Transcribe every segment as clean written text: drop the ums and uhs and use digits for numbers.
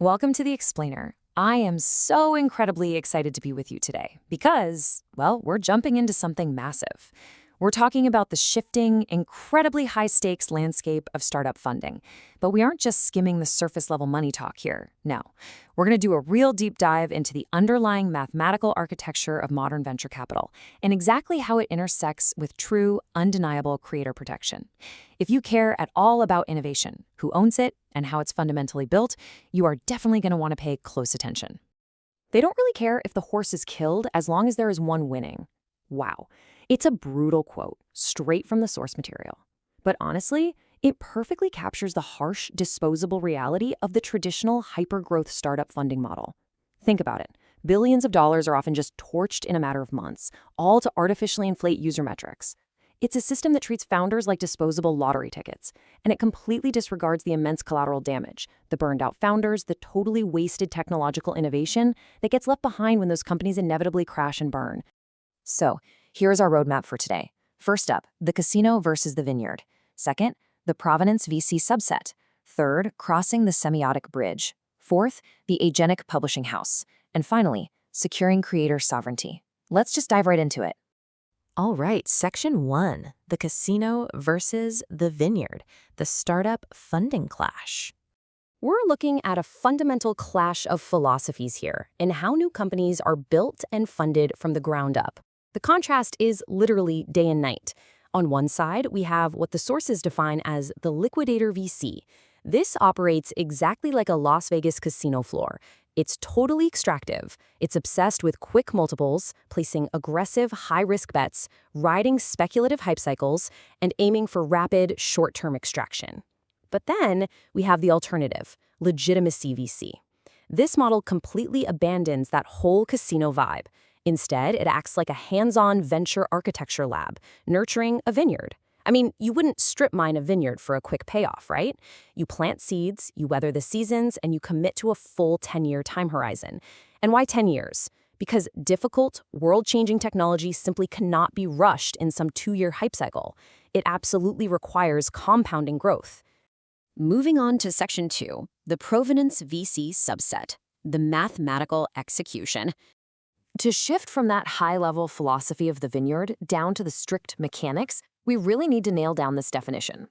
Welcome to the Explainer. I am so incredibly excited to be with you today because, well, we're jumping into something massive. We're talking about the shifting, incredibly high-stakes landscape of startup funding. But we aren't just skimming the surface-level money talk here. No. We're going to do a real deep dive into the underlying mathematical architecture of modern venture capital and exactly how it intersects with true, undeniable creator protection. If you care at all about innovation, who owns it, and how it's fundamentally built, you are definitely going to want to pay close attention. They don't really care if the horse is killed as long as there is one winning. Wow. It's a brutal quote, straight from the source material. But honestly, it perfectly captures the harsh, disposable reality of the traditional hyper-growth startup funding model. Think about it. Billions of dollars are often just torched in a matter of months, all to artificially inflate user metrics. It's a system that treats founders like disposable lottery tickets, and it completely disregards the immense collateral damage, the burned-out founders, the totally wasted technological innovation that gets left behind when those companies inevitably crash and burn. So, here's our roadmap for today. First up, the casino versus the vineyard. Second, the provenance VC subset. Third, crossing the semiotic bridge. Fourth, the agentic publishing house. And finally, securing creator sovereignty. Let's just dive right into it. All right, Section 1, the casino versus the vineyard, the startup funding clash. We're looking at a fundamental clash of philosophies here in how new companies are built and funded from the ground up. The contrast is literally day and night. On one side, we have what the sources define as the liquidator VC. This operates exactly like a Las Vegas casino floor. It's totally extractive. It's obsessed with quick multiples, placing aggressive, high-risk bets, riding speculative hype cycles, and aiming for rapid, short-term extraction. But then we have the alternative, legitimacy VC. This model completely abandons that whole casino vibe. Instead, it acts like a hands-on venture architecture lab, nurturing a vineyard. I mean, you wouldn't strip mine a vineyard for a quick payoff, right? You plant seeds, you weather the seasons, and you commit to a full 10-year time horizon. And why 10 years? Because difficult, world-changing technology simply cannot be rushed in some 2-year hype cycle. It absolutely requires compounding growth. Moving on to Section 2, the provenance VC subset, the mathematical execution. To shift from that high-level philosophy of the vineyard down to the strict mechanics, we really need to nail down this definition.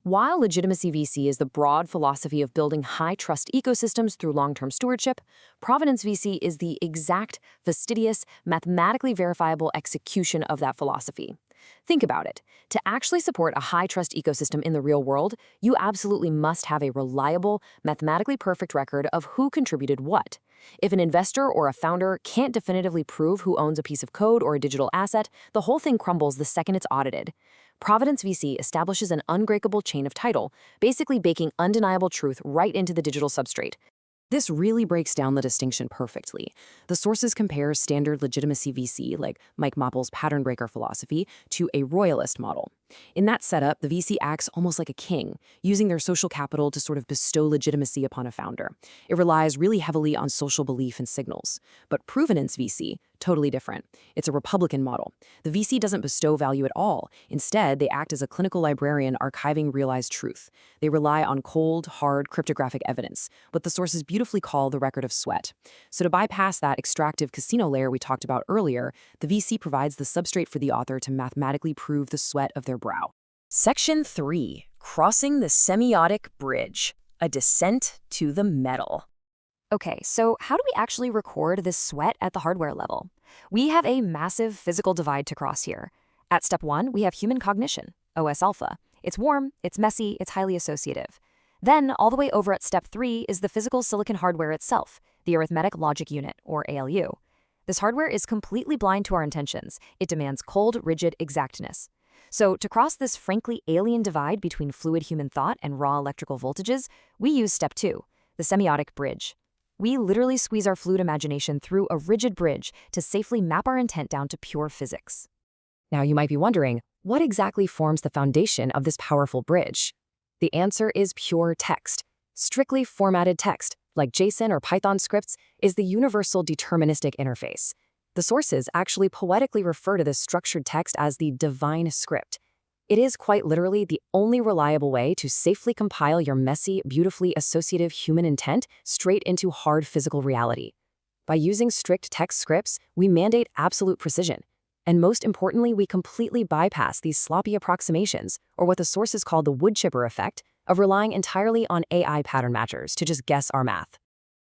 While legitimacy VC is the broad philosophy of building high-trust ecosystems through long-term stewardship, provenance VC is the exact, fastidious, mathematically verifiable execution of that philosophy. Think about it. To actually support a high-trust ecosystem in the real world, you absolutely must have a reliable, mathematically perfect record of who contributed what. If an investor or a founder can't definitively prove who owns a piece of code or a digital asset, the whole thing crumbles the second it's audited. Provenance VC establishes an unbreakable chain of title, basically baking undeniable truth right into the digital substrate. This really breaks down the distinction perfectly. The sources compare standard legitimacy VC, like Mike Mopple's pattern breaker philosophy, to a royalist model. In that setup, the VC acts almost like a king, using their social capital to sort of bestow legitimacy upon a founder. It relies really heavily on social belief and signals. But provenance VC, totally different. It's a Republican model. The VC doesn't bestow value at all. Instead, they act as a clinical librarian archiving realized truth. They rely on cold, hard, cryptographic evidence, what the sources beautifully call the record of sweat. So to bypass that extractive casino layer we talked about earlier, the VC provides the substrate for the author to mathematically prove the sweat of their brow. Section 3, crossing the semiotic bridge, a descent to the metal. Okay, so how do we actually record this sweat at the hardware level? We have a massive physical divide to cross here. At step 1, we have human cognition, OS alpha. It's warm, it's messy, it's highly associative. Then, all the way over at step 3 is the physical silicon hardware itself, the arithmetic logic unit, or ALU. This hardware is completely blind to our intentions. It demands cold, rigid exactness. So to cross this frankly alien divide between fluid human thought and raw electrical voltages, we use step 2, the semiotic bridge. We literally squeeze our fluid imagination through a rigid bridge to safely map our intent down to pure physics. Now you might be wondering, what exactly forms the foundation of this powerful bridge? The answer is pure text. Strictly formatted text, like JSON or Python scripts, is the universal deterministic interface. The sources actually poetically refer to this structured text as the divine script. It is quite literally the only reliable way to safely compile your messy, beautifully associative human intent straight into hard physical reality. By using strict text scripts, we mandate absolute precision. And most importantly, we completely bypass these sloppy approximations, or what the sources call the wood chipper effect, of relying entirely on AI pattern matchers to just guess our math.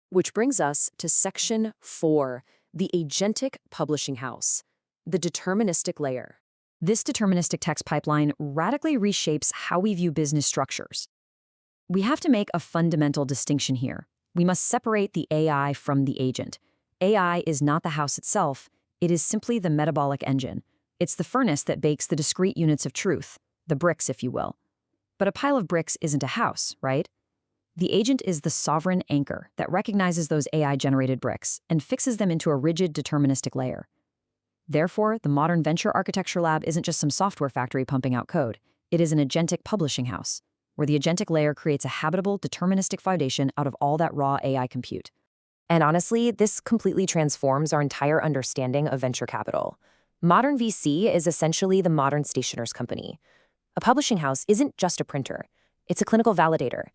Which brings us to Section 4, the agentic publishing house, the deterministic layer. This deterministic text pipeline radically reshapes how we view business structures. We have to make a fundamental distinction here. We must separate the AI from the agent. AI is not the house itself, it is simply the metabolic engine. It's the furnace that bakes the discrete units of truth, the bricks, if you will. But a pile of bricks isn't a house, right? The agent is the sovereign anchor that recognizes those AI-generated bricks and fixes them into a rigid deterministic layer. Therefore, the modern venture architecture lab isn't just some software factory pumping out code. It is an agentic publishing house, where the agentic layer creates a habitable, deterministic foundation out of all that raw AI compute. And honestly, this completely transforms our entire understanding of venture capital. Modern VC is essentially the modern stationer's company. A publishing house isn't just a printer. It's a clinical validator.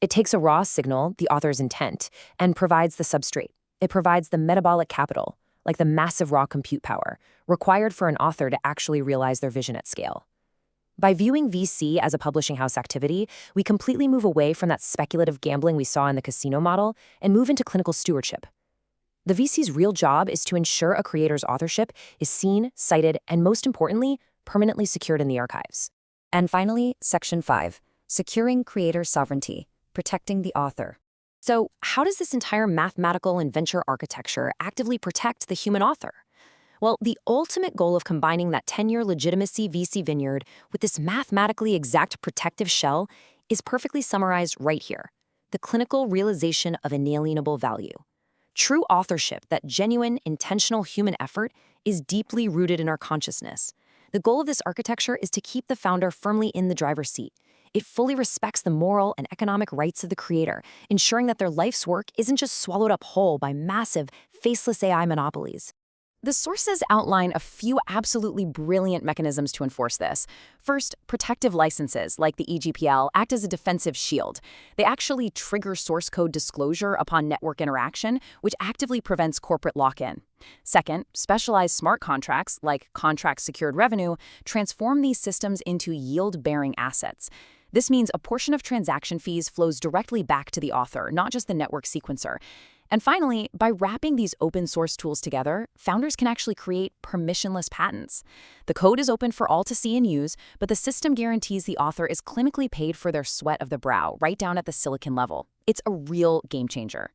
It takes a raw signal, the author's intent, and provides the substrate. It provides the metabolic capital, like the massive raw compute power, required for an author to actually realize their vision at scale. By viewing VC as a publishing house activity, we completely move away from that speculative gambling we saw in the casino model and move into clinical stewardship. The VC's real job is to ensure a creator's authorship is seen, cited, and most importantly, permanently secured in the archives. And finally, Section 5, securing creator sovereignty, protecting the author. So, how does this entire mathematical and venture architecture actively protect the human author? Well, the ultimate goal of combining that 10-year legitimacy VC vineyard with this mathematically exact protective shell is perfectly summarized right here: the clinical realization of inalienable value. True authorship, that genuine, intentional human effort, is deeply rooted in our consciousness. The goal of this architecture is to keep the founder firmly in the driver's seat. It fully respects the moral and economic rights of the creator, ensuring that their life's work isn't just swallowed up whole by massive, faceless AI monopolies. The sources outline a few absolutely brilliant mechanisms to enforce this. First, protective licenses, like the EGPL, act as a defensive shield. They actually trigger source code disclosure upon network interaction, which actively prevents corporate lock-in. Second, specialized smart contracts, like contract-secured revenue, transform these systems into yield-bearing assets. This means a portion of transaction fees flows directly back to the author, not just the network sequencer. And finally, by wrapping these open source tools together, founders can actually create permissionless patents. The code is open for all to see and use, but the system guarantees the author is clinically paid for their sweat of the brow, right down at the silicon level. It's a real game changer.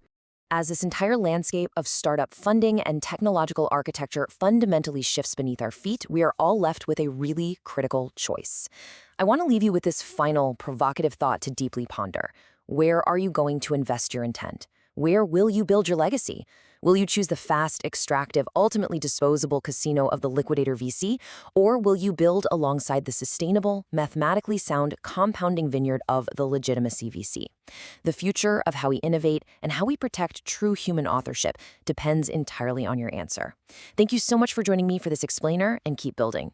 As this entire landscape of startup funding and technological architecture fundamentally shifts beneath our feet, we are all left with a really critical choice. I want to leave you with this final provocative thought to deeply ponder. Where are you going to invest your intent? Where will you build your legacy? Will you choose the fast, extractive, ultimately disposable casino of the liquidator VC, or will you build alongside the sustainable, mathematically sound, compounding vineyard of the legitimacy VC? The future of how we innovate and how we protect true human authorship depends entirely on your answer. Thank you so much for joining me for this explainer, and keep building.